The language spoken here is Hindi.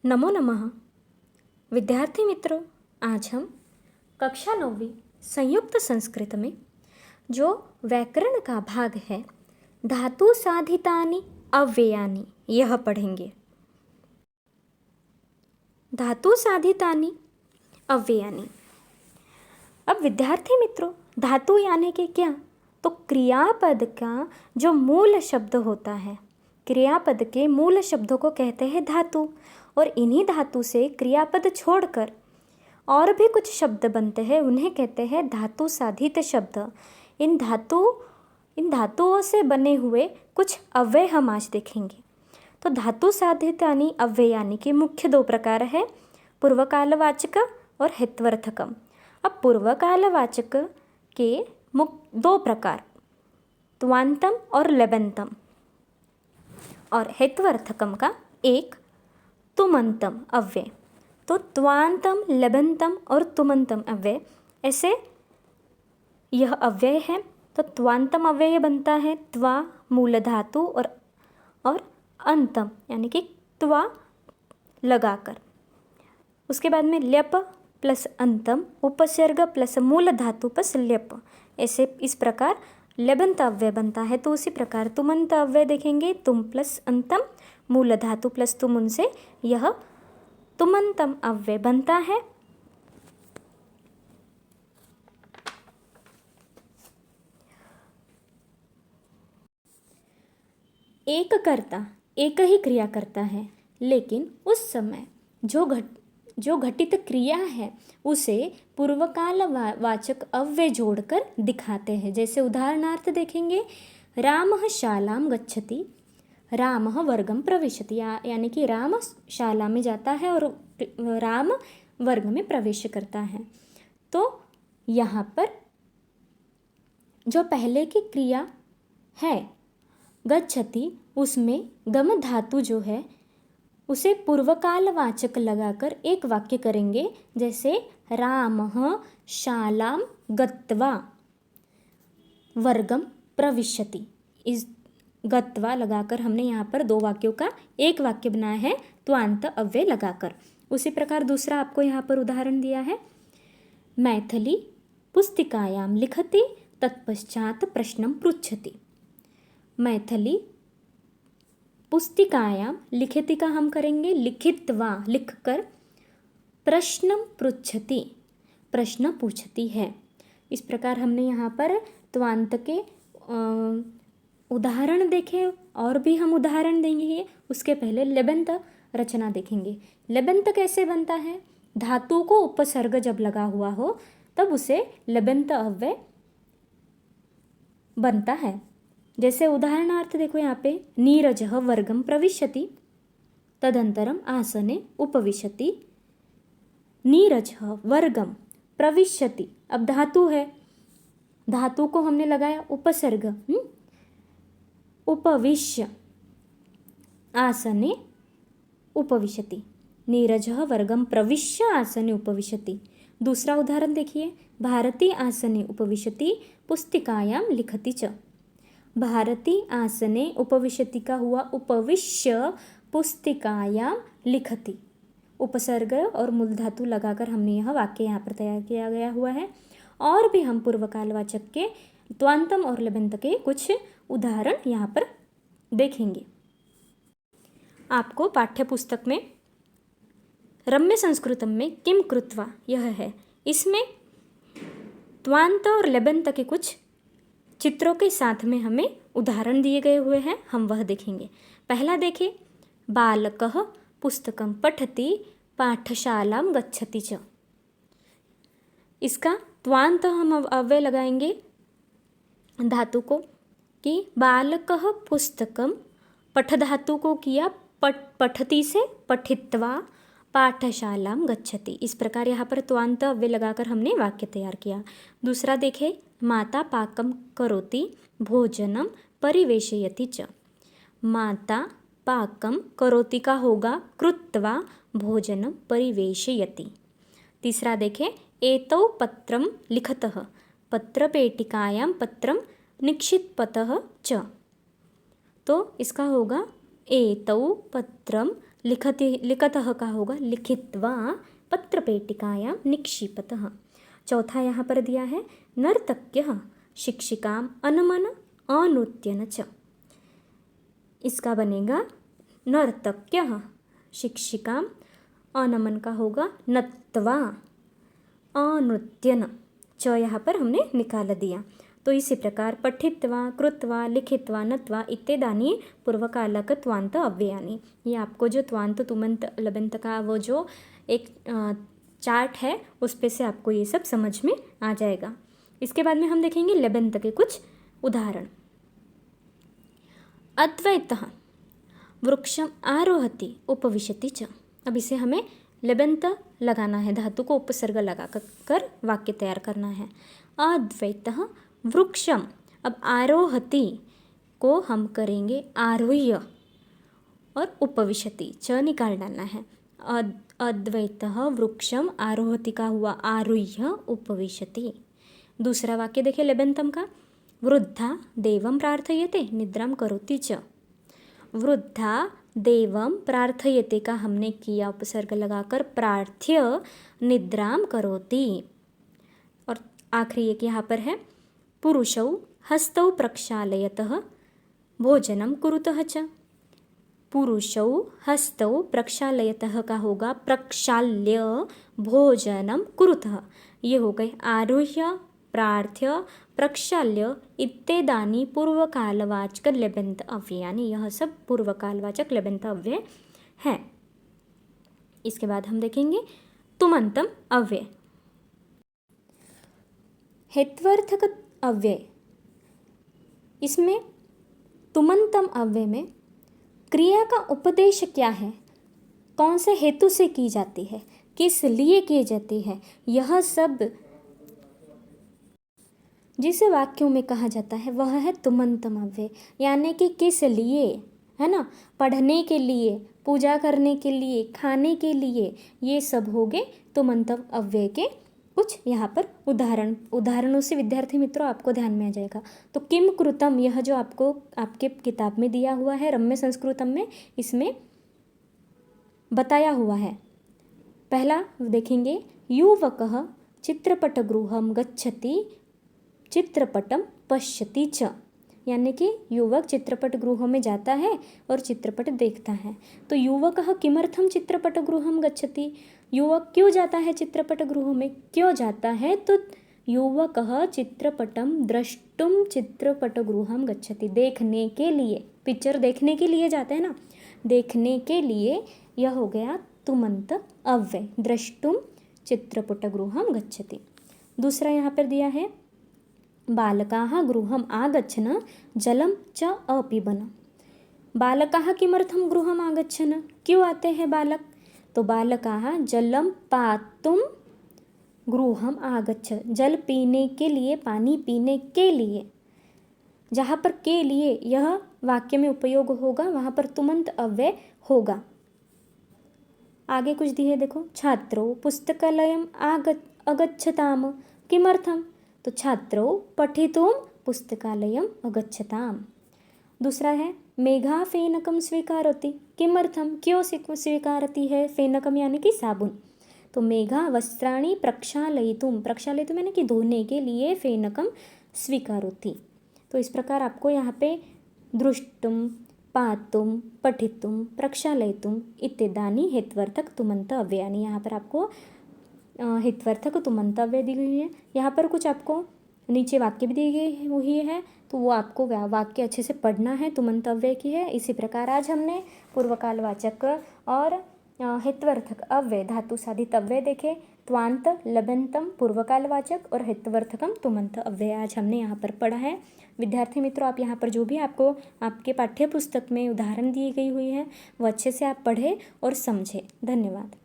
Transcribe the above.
नमो नमः। विद्यार्थी मित्रों, आज हम कक्षा 9वीं संयुक्त संस्कृत में जो व्याकरण का भाग है धातु साधितानि अव्ययानि यह पढ़ेंगे। धातु साधितानि अव्ययानि। अब विद्यार्थी मित्रों, धातु यानी कि क्या? तो क्रियापद का जो मूल शब्द होता है, क्रियापद के मूल शब्दों को कहते हैं धातु। और इन्हीं धातु से क्रियापद छोड़कर और भी कुछ शब्द बनते हैं, उन्हें कहते हैं धातु साधित शब्द। इन धातुओं से बने हुए कुछ अव्यय हम आज देखेंगे। तो धातु साधितानि अव्ययानि के मुख्य दो प्रकार है, पूर्वकालवाचक और हेत्वर्थकम। अब पूर्वकालवाचक के दो प्रकार, त्वांतम और लेबंतम, और हेत्वर्थकम का एक तुमंतम अव्यय। तो त्वांतम, लेबंतम और तुमंतम अव्यय, ऐसे यह अव्यय है। तो त्वांतम अव्यय बनता है त्वा मूल धातु और अंतम यानी कि त्वा लगाकर। उसके बाद में ल्यप प्लस अंतम, उपसर्ग प्लस मूल धातु प्लस ल्यप, ऐसे इस प्रकार लेबंत अव्यय बनता है। तो उसी प्रकार तुमंत अव्यय देखेंगे, तुम प्लस अंतम, मूल धातु प्लस तुम, उनसे यह तुमंतम अव्यय बनता है। एक कर्ता एक ही क्रिया करता है, लेकिन उस समय जो घटित क्रिया है उसे पूर्वकाल वाचक अव्यय जोड़कर दिखाते हैं। जैसे उदाहरणार्थ देखेंगे, रामः शालां गच्छति, रामः वर्गं प्रविशति, यानी कि राम शाला में जाता है और राम वर्ग में प्रवेश करता है। तो यहाँ पर जो पहले की क्रिया है गच्छति, उसमें गम धातु जो है उसे पूर्वकाल वाचक लगाकर एक वाक्य करेंगे। जैसे रामः शालां गत्वा वर्गम प्रविशति, इस गत्वा लगाकर हमने यहाँ पर दो वाक्यों का एक वाक्य बनाया है त्वांत अव्यय लगाकर। उसी प्रकार दूसरा आपको यहाँ पर उदाहरण दिया है, मैथिली पुस्तिकायां लिखति तत्पश्चात प्रश्नं पृच्छति। मैथिली पुस्तिकायां लिखति का हम करेंगे लिखित्वा, लिखकर, प्रश्नं पृच्छति, प्रश्न पूछती है। इस प्रकार हमने यहाँ पर त्वांत के उदाहरण देखे, और भी हम उदाहरण देंगे। उसके पहले लेबंत रचना देखेंगे। लेबंत कैसे बनता है? धातु को उपसर्ग जब लगा हुआ हो तब उसे लेबंत अव्यय बनता है। जैसे उदाहरणार्थ देखो यहाँ पे, नीरजः वर्गं प्रविशति तदंतरम आसने उपविशति। नीरजः वर्गं प्रविशति, अब धातु है, धातु को हमने लगाया उपसर्ग, उपविश्य आसने उपविशति, नीरजः वर्गं प्रविश्य आसने उपविशति। दूसरा उदाहरण देखिए, भारती आसने उपविशति पुस्तिकायां लिखति च। भारती आसने उपविशति का हुआ उपविश्य पुस्तिकायां लिखति, उपसर्ग और मूल धातु लगाकर हमने यह वाक्य यहाँ पर तैयार किया गया हुआ है। और भी हम पूर्वकालवाचक के त्वांतम और लेबंत के कुछ उदाहरण यहाँ पर देखेंगे। आपको पाठ्य पुस्तक में रम्य संस्कृतम में किम कृत्वा यह है, इसमें त्वांत और लेबंत के कुछ चित्रों के साथ में हमें उदाहरण दिए गए हुए हैं, हम वह देखेंगे। पहला देखें, बालकः पुस्तकं पठति पाठशालां गच्छति च। इसका त्वांत हम अव्यय लगाएंगे धातु को, कि बालकः पुस्तकं, पठ धातु को किया पठति से पठित्वा पाठशालां गच्छति। इस प्रकार यहाँ पर त्वांत अव्यय लगाकर हमने वाक्य तैयार किया। दूसरा देखें, माता पाकं करोति भोजनं परिवेशयति च। माता पाकं करोति का होगा कृत्वा भोजनं परिवेशयति। तीसरा देखें, एतौ पत्रं लिखतः पत्रपेटिकायां पत्रं निक्षिपतः च। तो इसका होगा एतौ पत्रं लिखतः का होगा लिखित्वा पत्रपेटिकायां निक्षिपतः। चौथा यहाँ पर दिया है नर्तक्यः शिक्षिकां अनमन अनुत्यन च। इसका बनेगा नर्तक्यः शिक्षिकां, अनमन का होगा नत्वा, अनुत्यन, च यहाँ पर हमने निकाल दिया। तो इसी प्रकार पठित्वा कृत्वा लिखित्वा नत्वा इत्यादि पूर्वकालक त्वांत अव्ययानि। ये आपको जो त्वांत तुमंत लबंत का वो जो एक चार्ट है उस पे से आपको ये सब समझ में आ जाएगा। इसके बाद में हम देखेंगे लबंत के कुछ उदाहरण। अद्वैतः वृक्षम आरोहति उपविशति च। अब इसे हमें लबंत लगाना है, धातु को उपसर्ग लगा कर वाक्य तैयार करना है। अद्वैतः वृक्षम, अब आरोहति को हम करेंगे आरोह्य और उपविशति, च निकाल डालना है। अद्वैतः वृक्षम आरोहति का हुआ आरुह्य उपविशति। दूसरा वाक्य देखिए लबंतम का, वृद्धा देवं प्रार्थयते निद्रां करोति च। वृद्धा देवं प्रार्थयते का हमने किया उपसर्ग लगाकर प्रार्थ्य निद्रां करोति। और आखिरी एक यहाँ पर है पुरुषौ हस्तौ प्रक्षालयतः भोजनं कुरुतः च। पुरुषौ हस्तौ प्रक्षालयतः का होगा प्रक्षाल्य भोजनं कुरुतः। ये हो गए आरुह्य, प्रार्थ्य, प्रक्षाल्य इत्यादि पूर्वकालवाचक लबंत अव्ययानि। यह सब पूर्वकालवाचक लबंत अव्यय हैं। इसके बाद हम देखेंगे तुमंतम अव्यय। हेत्वर्थक अव्यय, इसमें तुमंतम अव्यय में क्रिया का उपदेश क्या है, कौन से हेतु से की जाती है, किस लिए की जाती है, यह सब जिस वाक्यों में कहा जाता है वह है तुमंतम अव्यय। यानी कि किस लिए, है ना, पढ़ने के लिए, पूजा करने के लिए, खाने के लिए, ये सब हो गए तुमंतम अव्यय के कुछ यहाँ पर उदाहरणों से विद्यार्थी मित्रों आपको ध्यान में आ जाएगा। तो किम कृतम, यह जो आपको आपके किताब में दिया हुआ है रम्य संस्कृतम में, इसमें बताया हुआ है। पहला देखेंगे युवकः चित्रपटगृहं गच्छति चित्रपटम पश्यति च। यानी कि युवक चित्रपट गृह में जाता है और चित्रपट देखता है। तो युवकः किमर्थम चित्रपट गृहं गच्छति, युवक क्यों जाता है चित्रपट गृह में, क्यों जाता है, तो युवकः चित्रपटम द्रष्टुम चित्रपट गृहं गच्छति, देखने के लिए, पिक्चर देखने के लिए जाते हैं ना, देखने के लिए। यह हो गया तुमंत अव्यय, द्रष्टुम चित्रपट गृहं गच्छति। दूसरा यहाँ पर दिया है बालकाः गृहम् आगच्छन् जलं च अपिबन्। बालकाः किमर्थं गृहम् आगच्छन्, क्यों आते हैं बालक, तो बालकाः जलं पातुं गृहम् आगच्छ, जल पीने के लिए, पानी पीने के लिए। जहाँ पर के लिए यह वाक्य में उपयोग होगा वहाँ पर तुमंत अव्यय होगा। आगे कुछ दिए देखो, छात्रो पुस्तकालयम् अगच्छताम किमर्थम, तो छात्रो पठितुं पुस्तकालयम् अगच्छताम। दूसरा है मेघा फेनकम स्वीकरोति किमर्थम, क्यों स्वीकारती है, फेनकम यानी कि साबुन। तो मेघा वस्त्राणि प्रक्षालयितुं, प्रक्षालयितुं यानी कि धोने के लिए फेनकम स्वीकरोति। तो इस प्रकार आपको यहाँ पे दृष्टुम, पातुम, पठितुम, प्रक्षालयितुम इत्यादि हेत्वर्थक तुमंत अव्ययानि, यहाँ पर आपको हितवर्थक तुमंत अव्यय दी गई है। यहाँ पर कुछ आपको नीचे वाक्य भी दी गई हुई है, तो वो आपको वाक्य अच्छे से पढ़ना है, तुमंत अव्यय की है। इसी प्रकार आज हमने पूर्वकालवाचक और हितवर्थक अव्यय, धातु साधित अव्यय देखे, त्वांत, लबंतम पूर्वकालवाचक और हितवर्थकम तुमंत अव्यय आज हमने यहाँ पर पढ़ा है। विद्यार्थी मित्रों, आप यहाँ पर जो भी आपको आपके पाठ्य पुस्तक में उदाहरण दी गई हुई है वो अच्छे से आप पढ़ें और समझें। धन्यवाद।